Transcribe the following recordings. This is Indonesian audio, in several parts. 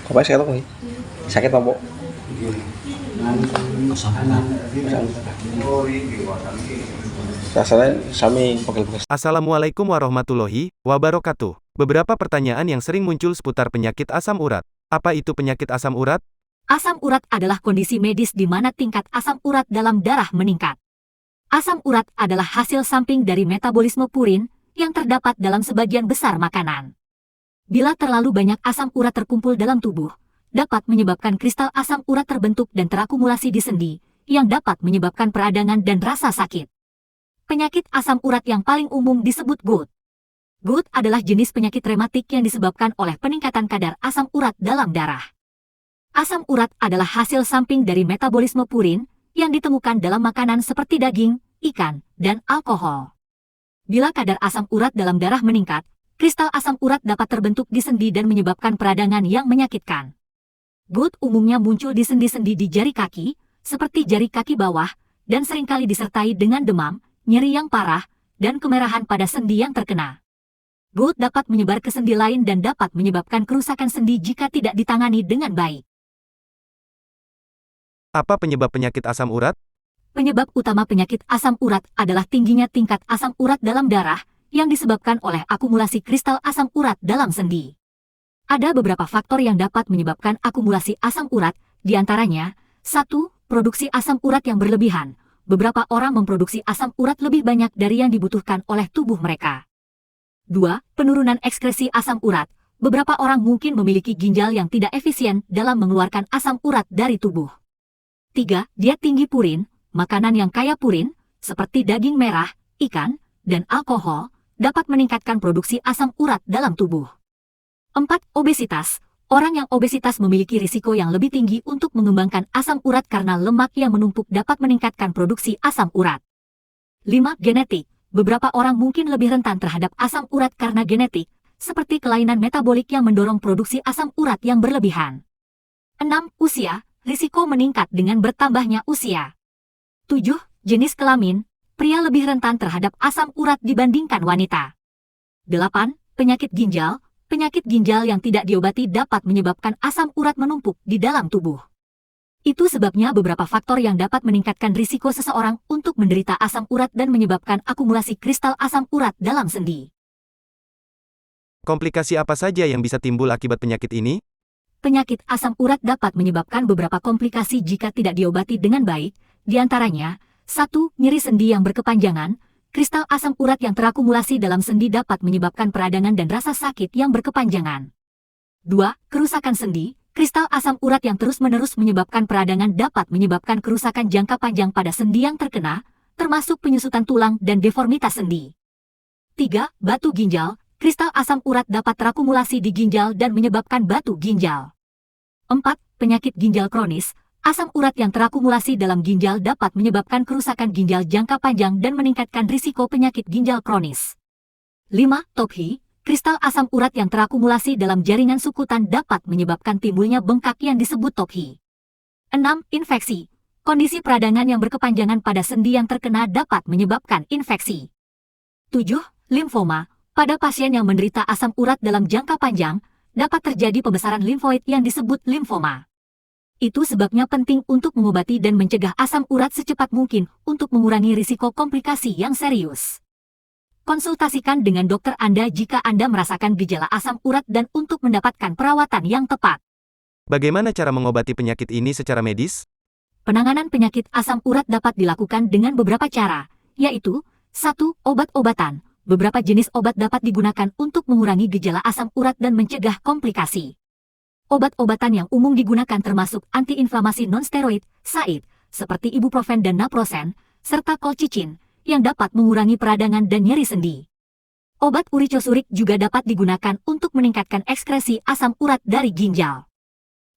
Có bác xe tóc gì? Sakit apa, Bu? Rasanya sami pegel-pegel. Assalamualaikum warahmatullahi wabarakatuh. Beberapa pertanyaan yang sering muncul seputar penyakit asam urat. Apa itu penyakit asam urat? Asam urat adalah kondisi medis di mana tingkat asam urat dalam darah meningkat. Asam urat adalah hasil samping dari metabolisme purin yang terdapat dalam sebagian besar makanan. Bila terlalu banyak asam urat terkumpul dalam tubuh, dapat menyebabkan kristal asam urat terbentuk dan terakumulasi di sendi, yang dapat menyebabkan peradangan dan rasa sakit. Penyakit asam urat yang paling umum disebut GOUT. GOUT adalah jenis penyakit rematik yang disebabkan oleh peningkatan kadar asam urat dalam darah. Asam urat adalah hasil samping dari metabolisme purin yang ditemukan dalam makanan seperti daging, ikan, dan alkohol. Bila kadar asam urat dalam darah meningkat, kristal asam urat dapat terbentuk di sendi dan menyebabkan peradangan yang menyakitkan. GOUT umumnya muncul di sendi-sendi di jari kaki, seperti jari kaki bawah, dan seringkali disertai dengan demam, nyeri yang parah, dan kemerahan pada sendi yang terkena. GOUT dapat menyebar ke sendi lain dan dapat menyebabkan kerusakan sendi jika tidak ditangani dengan baik. Apa penyebab penyakit asam urat? Penyebab utama penyakit asam urat adalah tingginya tingkat asam urat dalam darah yang disebabkan oleh akumulasi kristal asam urat dalam sendi. Ada beberapa faktor yang dapat menyebabkan akumulasi asam urat, di antaranya, 1. Produksi asam urat yang berlebihan. Beberapa orang memproduksi asam urat lebih banyak dari yang dibutuhkan oleh tubuh mereka. 2. Penurunan ekskresi asam urat. Beberapa orang mungkin memiliki ginjal yang tidak efisien dalam mengeluarkan asam urat dari tubuh. 3. Diet tinggi purin. Makanan yang kaya purin, seperti daging merah, ikan, dan alkohol, dapat meningkatkan produksi asam urat dalam tubuh. 4. Obesitas. Orang yang obesitas memiliki risiko yang lebih tinggi untuk mengembangkan asam urat karena lemak yang menumpuk dapat meningkatkan produksi asam urat. 5. Genetik. Beberapa orang mungkin lebih rentan terhadap asam urat karena genetik, seperti kelainan metabolik yang mendorong produksi asam urat yang berlebihan. 6. Usia. Risiko meningkat dengan bertambahnya usia. 7. Jenis kelamin. Pria lebih rentan terhadap asam urat dibandingkan wanita. 8. Penyakit ginjal. Penyakit ginjal yang tidak diobati dapat menyebabkan asam urat menumpuk di dalam tubuh. Itu sebabnya beberapa faktor yang dapat meningkatkan risiko seseorang untuk menderita asam urat dan menyebabkan akumulasi kristal asam urat dalam sendi. Komplikasi apa saja yang bisa timbul akibat penyakit ini? Penyakit asam urat dapat menyebabkan beberapa komplikasi jika tidak diobati dengan baik, di antaranya, 1. Nyeri sendi yang berkepanjangan. Kristal asam urat yang terakumulasi dalam sendi dapat menyebabkan peradangan dan rasa sakit yang berkepanjangan. 2. Kerusakan sendi. Kristal asam urat yang terus-menerus menyebabkan peradangan dapat menyebabkan kerusakan jangka panjang pada sendi yang terkena, termasuk penyusutan tulang dan deformitas sendi. 3. Batu ginjal. Kristal asam urat dapat terakumulasi di ginjal dan menyebabkan batu ginjal. 4. Penyakit ginjal kronis. Asam urat yang terakumulasi dalam ginjal dapat menyebabkan kerusakan ginjal jangka panjang dan meningkatkan risiko penyakit ginjal kronis. 5. Tophi. Kristal asam urat yang terakumulasi dalam jaringan sukutan dapat menyebabkan timbulnya bengkak yang disebut tophi. 6. Infeksi. Kondisi peradangan yang berkepanjangan pada sendi yang terkena dapat menyebabkan infeksi. 7. Limfoma. Pada pasien yang menderita asam urat dalam jangka panjang, dapat terjadi pembesaran limfoid yang disebut limfoma. Itu sebabnya penting untuk mengobati dan mencegah asam urat secepat mungkin untuk mengurangi risiko komplikasi yang serius. Konsultasikan dengan dokter Anda jika Anda merasakan gejala asam urat dan untuk mendapatkan perawatan yang tepat. Bagaimana cara mengobati penyakit ini secara medis? Penanganan penyakit asam urat dapat dilakukan dengan beberapa cara, yaitu 1. Obat-obatan. Beberapa jenis obat dapat digunakan untuk mengurangi gejala asam urat dan mencegah komplikasi. Obat-obatan yang umum digunakan termasuk antiinflamasi non-steroid, SAID, seperti ibuprofen dan naproxen, serta colchicine, yang dapat mengurangi peradangan dan nyeri sendi. Obat uricosuric juga dapat digunakan untuk meningkatkan ekskresi asam urat dari ginjal.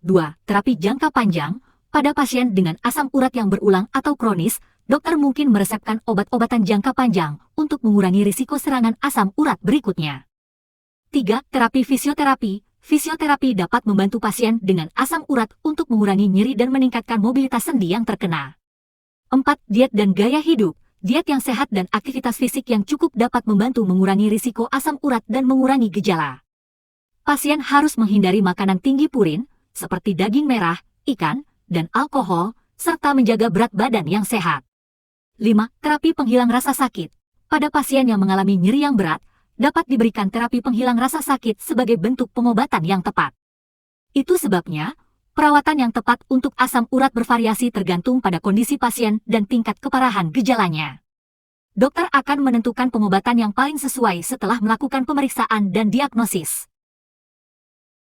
2. Terapi jangka panjang. Pada pasien dengan asam urat yang berulang atau kronis, dokter mungkin meresepkan obat-obatan jangka panjang untuk mengurangi risiko serangan asam urat berikutnya. 3. Terapi fisioterapi. Fisioterapi dapat membantu pasien dengan asam urat untuk mengurangi nyeri dan meningkatkan mobilitas sendi yang terkena. 4. Diet dan gaya hidup. Diet yang sehat dan aktivitas fisik yang cukup dapat membantu mengurangi risiko asam urat dan mengurangi gejala. Pasien harus menghindari makanan tinggi purin, seperti daging merah, ikan, dan alkohol, serta menjaga berat badan yang sehat. 5. Terapi penghilang rasa sakit. Pada pasien yang mengalami nyeri yang berat, dapat diberikan terapi penghilang rasa sakit sebagai bentuk pengobatan yang tepat. Itu sebabnya, perawatan yang tepat untuk asam urat bervariasi tergantung pada kondisi pasien dan tingkat keparahan gejalanya. Dokter akan menentukan pengobatan yang paling sesuai setelah melakukan pemeriksaan dan diagnosis.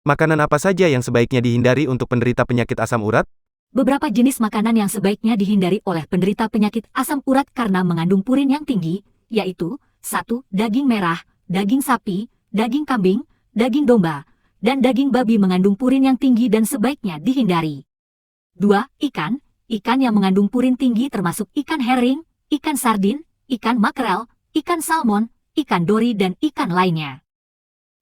Makanan apa saja yang sebaiknya dihindari untuk penderita penyakit asam urat? Beberapa jenis makanan yang sebaiknya dihindari oleh penderita penyakit asam urat karena mengandung purin yang tinggi, yaitu 1. Daging merah, daging sapi, daging kambing, daging domba, dan daging babi mengandung purin yang tinggi dan sebaiknya dihindari. 2. Ikan. Ikan yang mengandung purin tinggi termasuk ikan herring, ikan sardin, ikan makrel, ikan salmon, ikan dori dan ikan lainnya.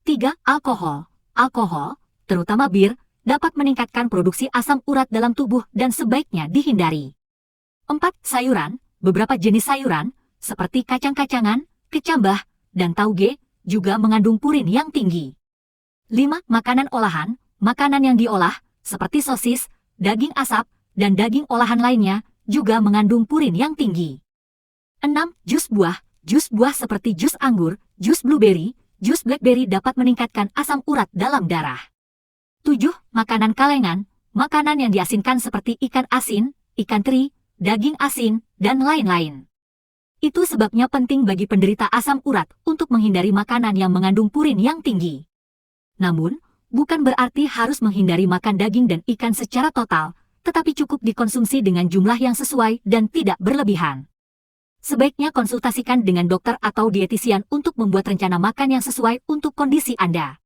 3. Alkohol. Alkohol, terutama bir, dapat meningkatkan produksi asam urat dalam tubuh dan sebaiknya dihindari. 4. Sayuran. Beberapa jenis sayuran, seperti kacang-kacangan, kecambah, dan tauge, juga mengandung purin yang tinggi. 5. Makanan olahan. Makanan yang diolah, seperti sosis, daging asap, dan daging olahan lainnya, juga mengandung purin yang tinggi. 6. Jus buah. Jus buah seperti jus anggur, jus blueberry, jus blackberry dapat meningkatkan asam urat dalam darah. 7. Makanan kalengan. Makanan yang diasinkan seperti ikan asin, ikan teri, daging asin, dan lain-lain. Itu sebabnya penting bagi penderita asam urat untuk menghindari makanan yang mengandung purin yang tinggi. Namun, bukan berarti harus menghindari makan daging dan ikan secara total, tetapi cukup dikonsumsi dengan jumlah yang sesuai dan tidak berlebihan. Sebaiknya konsultasikan dengan dokter atau dietitian untuk membuat rencana makan yang sesuai untuk kondisi Anda.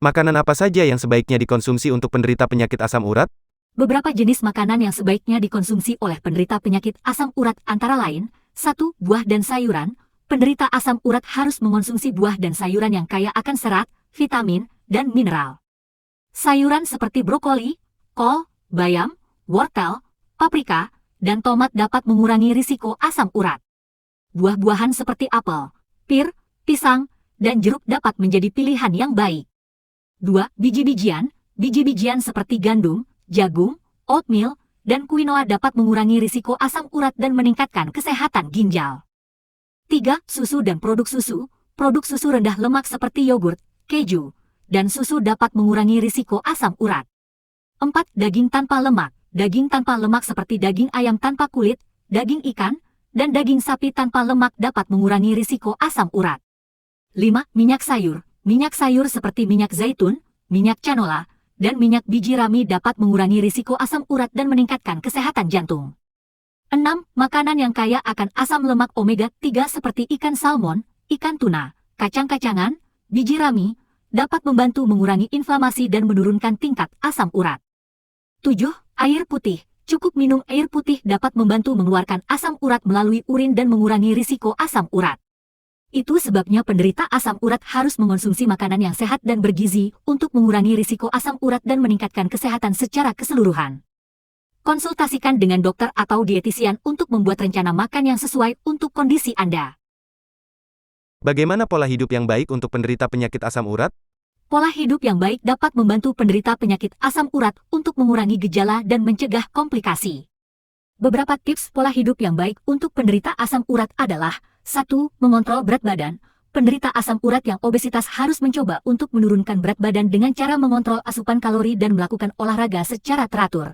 Makanan apa saja yang sebaiknya dikonsumsi untuk penderita penyakit asam urat? Beberapa jenis makanan yang sebaiknya dikonsumsi oleh penderita penyakit asam urat antara lain, 1. Buah dan sayuran. Penderita asam urat harus mengonsumsi buah dan sayuran yang kaya akan serat, vitamin, dan mineral. Sayuran seperti brokoli, kol, bayam, wortel, paprika, dan tomat dapat mengurangi risiko asam urat. Buah-buahan seperti apel, pir, pisang, dan jeruk dapat menjadi pilihan yang baik. 2. Biji-bijian. Biji-bijian seperti gandum, jagung, oatmeal, dan quinoa dapat mengurangi risiko asam urat dan meningkatkan kesehatan ginjal. 3. Susu dan produk susu. Produk susu rendah lemak seperti yogurt, keju, dan susu dapat mengurangi risiko asam urat. 4. Daging tanpa lemak. Daging tanpa lemak seperti daging ayam tanpa kulit, daging ikan, dan daging sapi tanpa lemak dapat mengurangi risiko asam urat. 5. Minyak sayur. Minyak sayur seperti minyak zaitun, minyak canola, dan minyak biji rami dapat mengurangi risiko asam urat dan meningkatkan kesehatan jantung. 6. Makanan yang kaya akan asam lemak omega 3 seperti ikan salmon, ikan tuna, kacang-kacangan, biji rami, dapat membantu mengurangi inflamasi dan menurunkan tingkat asam urat. 7. Air putih. Cukup minum air putih dapat membantu mengeluarkan asam urat melalui urin dan mengurangi risiko asam urat. Itu sebabnya penderita asam urat harus mengonsumsi makanan yang sehat dan bergizi untuk mengurangi risiko asam urat dan meningkatkan kesehatan secara keseluruhan. Konsultasikan dengan dokter atau dietitian untuk membuat rencana makan yang sesuai untuk kondisi Anda. Bagaimana pola hidup yang baik untuk penderita penyakit asam urat? Pola hidup yang baik dapat membantu penderita penyakit asam urat untuk mengurangi gejala dan mencegah komplikasi. Beberapa tips pola hidup yang baik untuk penderita asam urat adalah: 1. Mengontrol berat badan. Penderita asam urat yang obesitas harus mencoba untuk menurunkan berat badan dengan cara mengontrol asupan kalori dan melakukan olahraga secara teratur.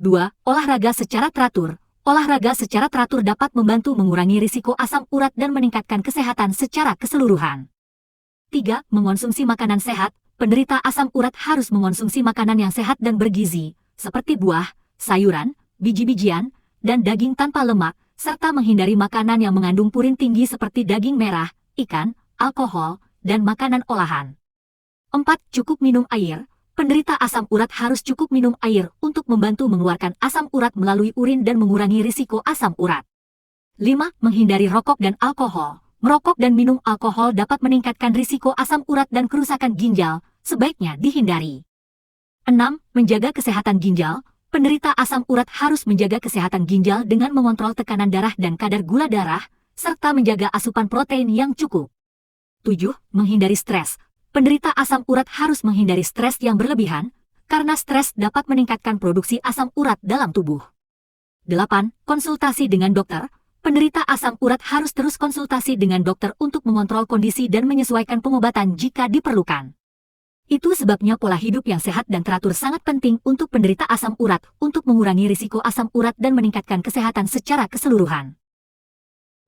2. Olahraga secara teratur. Olahraga secara teratur dapat membantu mengurangi risiko asam urat dan meningkatkan kesehatan secara keseluruhan. 3. Mengonsumsi makanan sehat. Penderita asam urat harus mengonsumsi makanan yang sehat dan bergizi, seperti buah, sayuran, biji-bijian, dan daging tanpa lemak, serta menghindari makanan yang mengandung purin tinggi seperti daging merah, ikan, alkohol, dan makanan olahan. 4. Cukup minum air. Penderita asam urat harus cukup minum air untuk membantu mengeluarkan asam urat melalui urin dan mengurangi risiko asam urat. 5. Menghindari rokok dan alkohol. merokok dan minum alkohol dapat meningkatkan risiko asam urat dan kerusakan ginjal, sebaiknya dihindari. 6. Menjaga kesehatan ginjal. Penderita asam urat harus menjaga kesehatan ginjal dengan mengontrol tekanan darah dan kadar gula darah, serta menjaga asupan protein yang cukup. 7. Menghindari stres. Penderita asam urat harus menghindari stres yang berlebihan, karena stres dapat meningkatkan produksi asam urat dalam tubuh. 8. Konsultasi dengan dokter. Penderita asam urat harus terus konsultasi dengan dokter untuk mengontrol kondisi dan menyesuaikan pengobatan jika diperlukan. Itu sebabnya pola hidup yang sehat dan teratur sangat penting untuk penderita asam urat untuk mengurangi risiko asam urat dan meningkatkan kesehatan secara keseluruhan.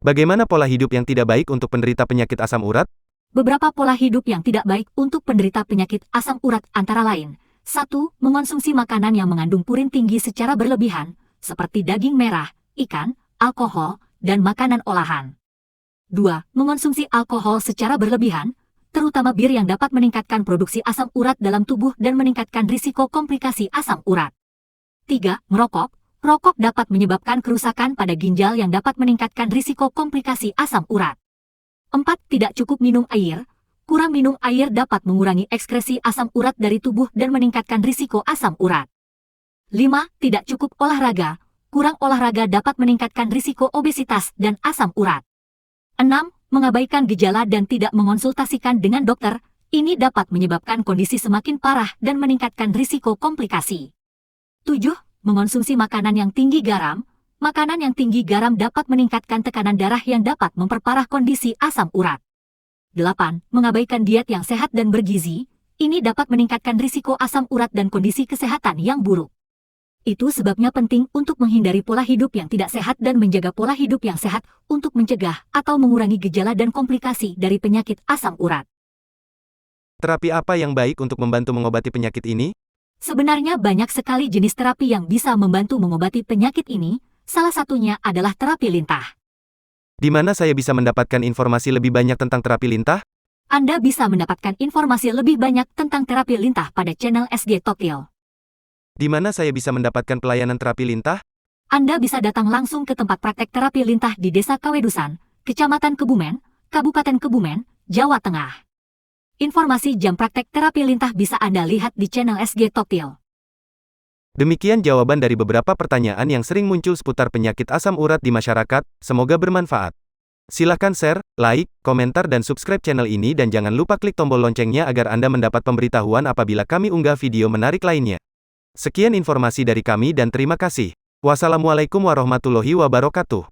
Bagaimana pola hidup yang tidak baik untuk penderita penyakit asam urat? Beberapa pola hidup yang tidak baik untuk penderita penyakit asam urat antara lain. 1. Mengonsumsi makanan yang mengandung purin tinggi secara berlebihan, seperti daging merah, ikan, alkohol, dan makanan olahan. 2. Mengonsumsi alkohol secara berlebihan, terutama bir yang dapat meningkatkan produksi asam urat dalam tubuh dan meningkatkan risiko komplikasi asam urat. 3. Merokok. Rokok dapat menyebabkan kerusakan pada ginjal yang dapat meningkatkan risiko komplikasi asam urat. 4. Tidak cukup minum air. Kurang minum air dapat mengurangi ekskresi asam urat dari tubuh dan meningkatkan risiko asam urat. 5. Tidak cukup olahraga. Kurang olahraga dapat meningkatkan risiko obesitas dan asam urat. 6. Mengabaikan gejala dan tidak mengonsultasikan dengan dokter, ini dapat menyebabkan kondisi semakin parah dan meningkatkan risiko komplikasi. 7. Mengonsumsi makanan yang tinggi garam. Makanan yang tinggi garam dapat meningkatkan tekanan darah yang dapat memperparah kondisi asam urat. 8. Mengabaikan diet yang sehat dan bergizi, ini dapat meningkatkan risiko asam urat dan kondisi kesehatan yang buruk. Itu sebabnya penting untuk menghindari pola hidup yang tidak sehat dan menjaga pola hidup yang sehat untuk mencegah atau mengurangi gejala dan komplikasi dari penyakit asam urat. Terapi apa yang baik untuk membantu mengobati penyakit ini? Sebenarnya banyak sekali jenis terapi yang bisa membantu mengobati penyakit ini, salah satunya adalah terapi lintah. Di mana saya bisa mendapatkan informasi lebih banyak tentang terapi lintah? Anda bisa mendapatkan informasi lebih banyak tentang terapi lintah pada channel SG Tokyo. Di mana saya bisa mendapatkan pelayanan terapi lintah? Anda bisa datang langsung ke tempat praktek terapi lintah di Desa Kawedusan, Kecamatan Kebumen, Kabupaten Kebumen, Jawa Tengah. Informasi jam praktek terapi lintah bisa Anda lihat di channel SG Tokyo. Demikian jawaban dari beberapa pertanyaan yang sering muncul seputar penyakit asam urat di masyarakat, semoga bermanfaat. Silahkan share, like, komentar dan subscribe channel ini dan jangan lupa klik tombol loncengnya agar Anda mendapat pemberitahuan apabila kami unggah video menarik lainnya. Sekian informasi dari kami dan terima kasih. Wassalamualaikum warahmatullahi wabarakatuh.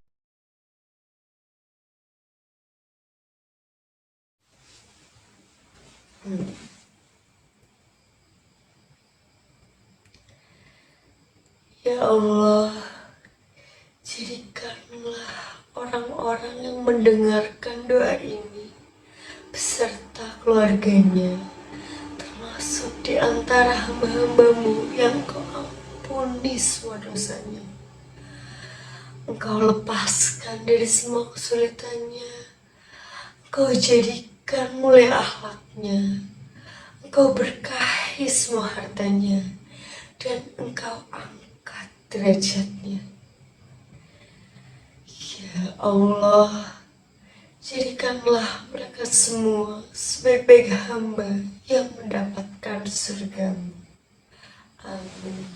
Ya Allah, jadikanlah orang-orang yang mendengarkan doa ini beserta keluarganya, termasuk di antara hamba-hambamu yang Kau ampuni semua dosanya. Engkau lepaskan dari semua kesulitannya, Engkau jadikan mulia akhlaknya, Engkau berkahi semua hartanya, dan Engkau angkat derajatnya. Ya Allah, jadikanlah mereka semua sebaik-baik hamba yang mendapatkan surga-Mu. Amin.